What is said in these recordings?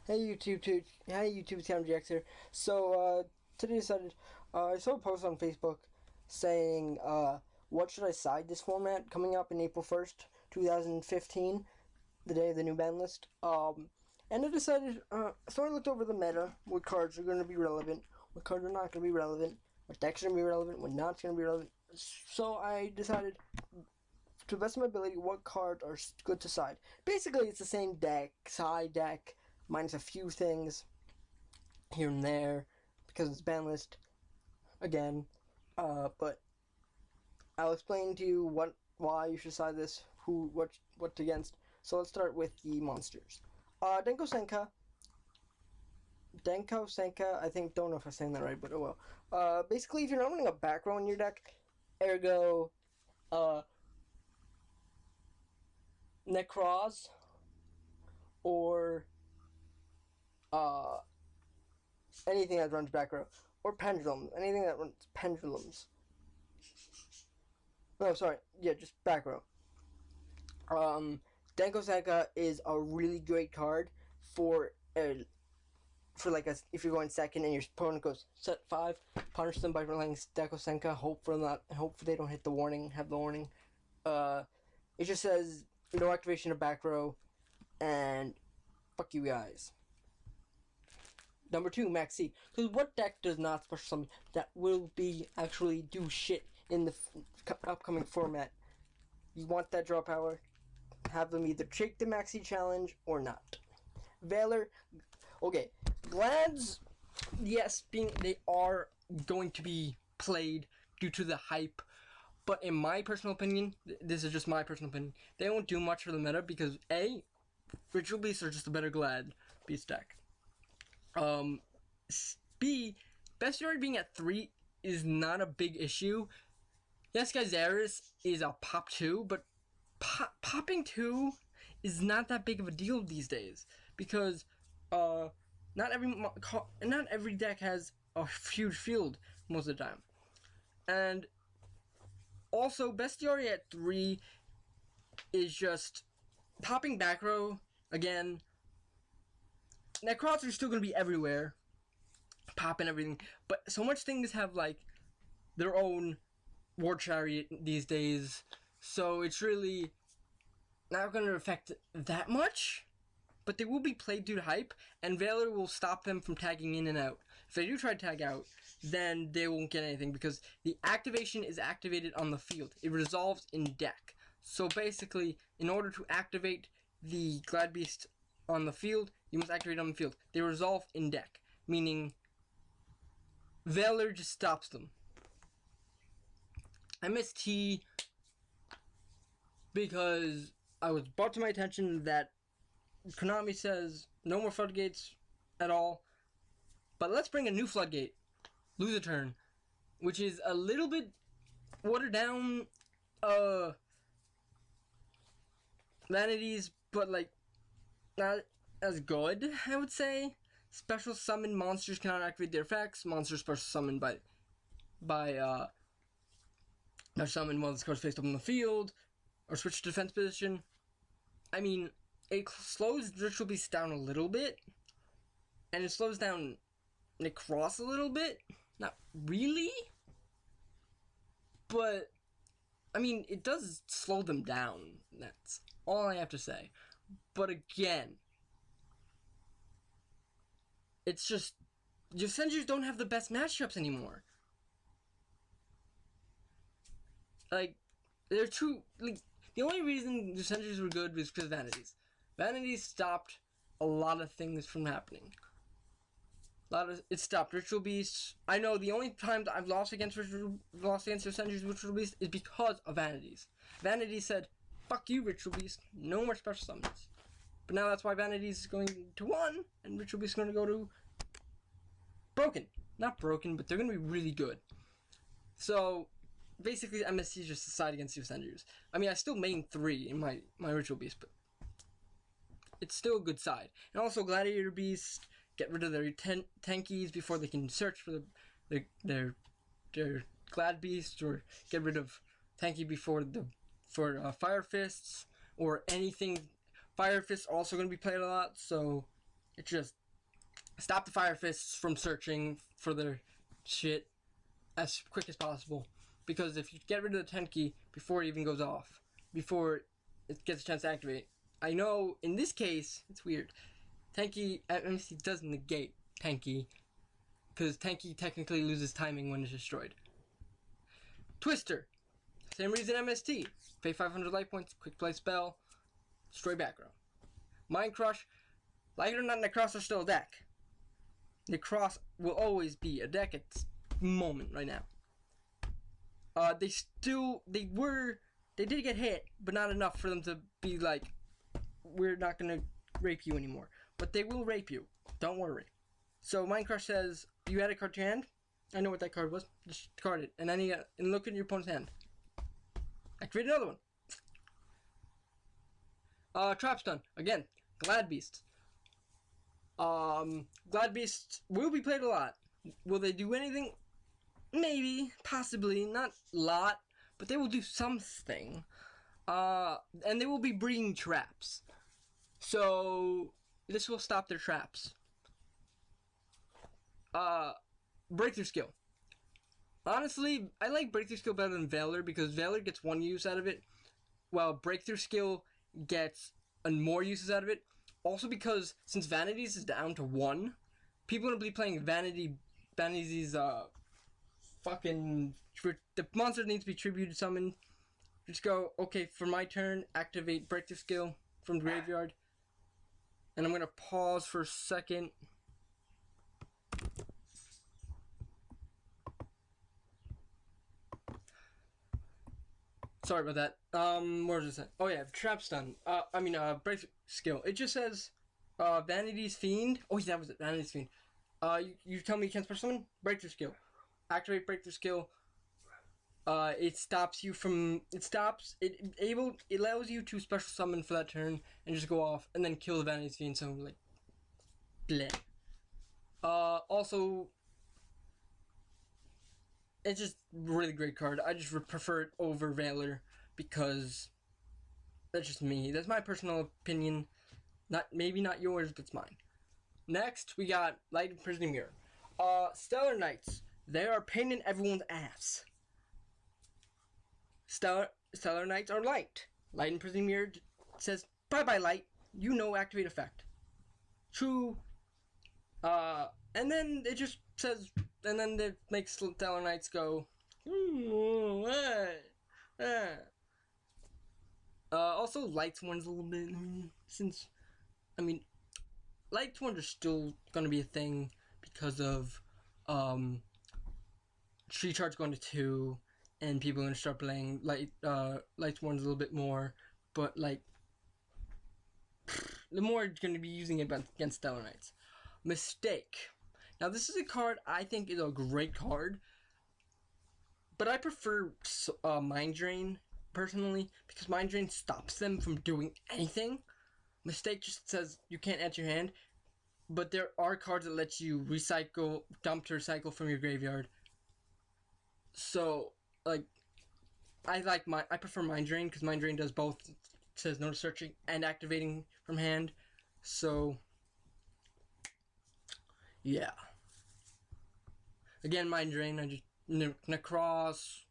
Hey YouTube, Town GX here. Today I decided, I saw a post on Facebook saying, what should I side this format coming up in April 1st, 2015, the day of the new ban list. And I decided, so I looked over the meta, what cards are going to be relevant, what cards are not going to be relevant, what decks are going to be relevant, what not going to be relevant. So I decided, to the best of my ability, what cards are good to side. Basically, it's the same deck, side deck, minus a few things here and there, because it's ban list again. But I'll explain to you why you should side this, what's against. So let's start with the monsters. Denko Senka, I think, don't know if I'm saying that right, but oh well. Basically, if you're not running a back row in your deck, ergo, Necroz, or anything that runs back row, or pendulum, anything that runs pendulums. No, sorry, yeah, just back row. Denko Senka is a really great card for like if you're going second and your opponent goes set 5, punish them by relying Denko Senka. Hope they don't hit the warning. Have the warning. It just says no activation of back row, and fuck you guys. Number 2, Max C. Because what deck does not special summon that will be actually do shit in the upcoming format? You want that draw power? Have them either take the Max C challenge or not. Valor. Okay, Glads. Yes, they are going to be played due to the hype. But in my personal opinion, this is just my personal opinion, they won't do much for the meta because A, Ritual Beasts are just a better Glad Beast deck. B, Bestiary being at 3 is not a big issue. Yes, Gyzarus is a pop 2, but popping 2 is not that big of a deal these days because not every deck has a huge field most of the time. And also, Bestiary at 3 is just popping back row again. Necrots are still going to be everywhere, popping everything, but so much things have like their own War Chariot these days, so it's really not going to affect that much. But they will be played due to hype, and Valor will stop them from tagging in and out. If they do try to tag out, then they won't get anything because the activation is activated on the field. It resolves in deck. So basically, in order to activate the Glad Beast on the field, you must activate it on the field. They resolve in deck, meaning Valor just stops them. MST, because I was brought to my attention that Konami says no more floodgates at all, but let's bring a new floodgate, Lose a Turn, which is a little bit watered down Vanities, but like not as good, I would say. Special summon monsters cannot activate their effects. Monsters special summoned by are summoned while this card's faced up on the field, or switch to defense position. I mean, it slows Ritual Beast down a little bit, and it slows down Necross a little bit. Not really, but I mean, it does slow them down. That's all I have to say. But again, it's just your Senders don't have the best matchups anymore. Like, they're too like the only reason the Senders were good was because of Vanities. Vanities stopped a lot of things from happening. It stopped Ritual Beasts. I know the only time that I've lost against the Senders Ritual Beast is because of Vanities. Vanities said, "Fuck you, Ritual Beast. No more special summons." But now that's why Vanities is going to 1, and Ritual Beast is going to go to Broken. Not Broken, but they're going to be really good. So basically, MSC is just a side against the Senders. I mean, I still main 3 in my Ritual Beast, but it's still a good side. And also, Gladiator Beast, get rid of their tankies before they can search for their Glad Beast, or get rid of tanky before Fire Fists or anything. Fire Fists also going to be played a lot, so It's just stop the Fire Fists from searching for their shit as quick as possible. Because if you get rid of the Tenki before it even goes off, before it gets a chance to activate, I know in this case, it's weird. Tenki at MST does negate Tenki, because Tenki technically loses timing when it's destroyed. Twister, same reason MST. Pay 500 life points, quick play spell, destroy background. Mind Crush, like it or not, Necross are still a deck. Necross will always be a deck at this moment right now. They did get hit, but not enough for them to be like, we're not gonna rape you anymore. But they will rape you, don't worry. So Mind Crush says, you had a card to your hand? I know what that card was. Discard it, and then and look at your opponent's hand. Activate another one. Trap Stun again. Glad Beast. Glad Beast will be played a lot. Will they do anything? Maybe, possibly, not a lot, but they will do something. And they will be breeding traps. So this will stop their traps. Breakthrough Skill. Honestly, I like Breakthrough Skill better than Valor because Valor gets one use out of it, while Breakthrough Skill gets more uses out of it. Also because since Vanities is down to 1, people are gonna be playing Vanities fucking the monster needs to be tribute summoned. Just go, okay, for my turn, activate Breakthrough Skill from the graveyard. And I'm gonna pause for a second. Sorry about that. Where does it say? Oh yeah, Trap Stun. Breakthrough Skill. It just says, Vanity's Fiend. Oh yeah, that was it. Vanity's Fiend. You tell me you can't special summon? Breakthrough Skill. Activate Breakthrough Skill. It stops you from. It allows you to special summon for that turn and just go off and then kill the Vanity's Fiend. So like, bleh. Also, it's just a really great card. I just prefer it over Valor because that's just me. That's my personal opinion. Maybe not yours, but it's mine. Next, we got Light Imprisoning Mirror. Stellar Knights. They are a pain in everyone's ass. Stellar Knights are light. Light Imprisoning Mirror says, bye-bye light. You know activate effect. True. And then it just says, and then it makes Stellar Knights go, also, Light Sworn's a little bit, Light Sworns are still gonna be a thing because of, Tree Charge going to 2, and people are gonna start playing Light Sworns a little bit more, but, like, the more you're gonna be using it against Stellar Knights. Mistake. Now, this is a card I think is a great card, but I prefer Mind Drain, personally, because Mind Drain stops them from doing anything. Mistake just says you can't add your hand, but there are cards that let you dump to recycle from your graveyard. So, like, I prefer Mind Drain, because Mind Drain does both. It says no searching and activating from hand, so yeah. Again, Mind Drain, I just Necross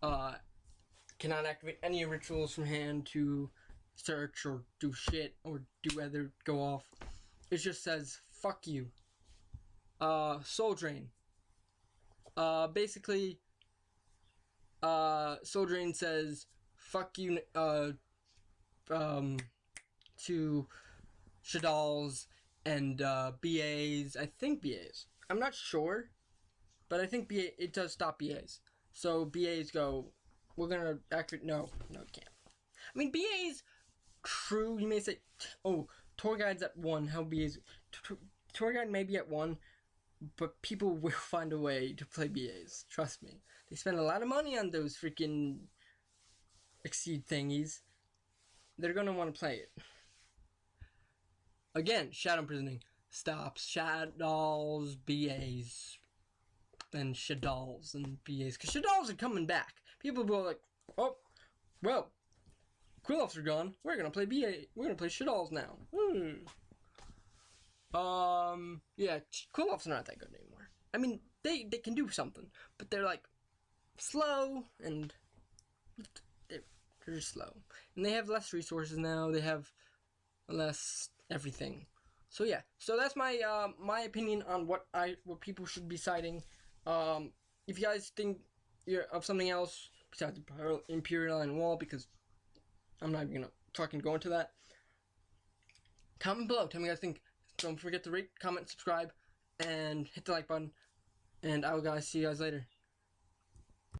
cannot activate any rituals from hand to search or do shit or do either go off. It just says fuck you. Soul Drain. Basically, Soul Drain says fuck you to Shaddolls and BAs. I think BAs. I'm not sure, but I think it does stop BAs. So BAs go, we're gonna activate. No, it can't. I mean, BAs, true. You may say, oh, Tour Guide's at 1. How BAs? Tour Guide may be at 1, but people will find a way to play BAs. Trust me. They spend a lot of money on those freaking Exceed thingies. They're gonna want to play it. Again, Shadow Imprisoning stops Shaddolls, BAs, and Shaddolls and BAs. Because Shaddolls are coming back. People will be like, oh, well, Quilloffs are gone. We're gonna play BA. We're gonna play Shaddolls now. Yeah, Quilloffs are not that good anymore. I mean, they can do something, but they're like slow and they're just slow, and they have less resources now. They have less everything. So yeah, so that's my opinion on what people should be citing. If you guys think you're of something else besides the Imperial Iron Wall, because I'm not even gonna fucking go into that. Comment below. Tell me what you guys think. Don't forget to rate, comment, subscribe, and hit the like button. And I will guys see you guys later.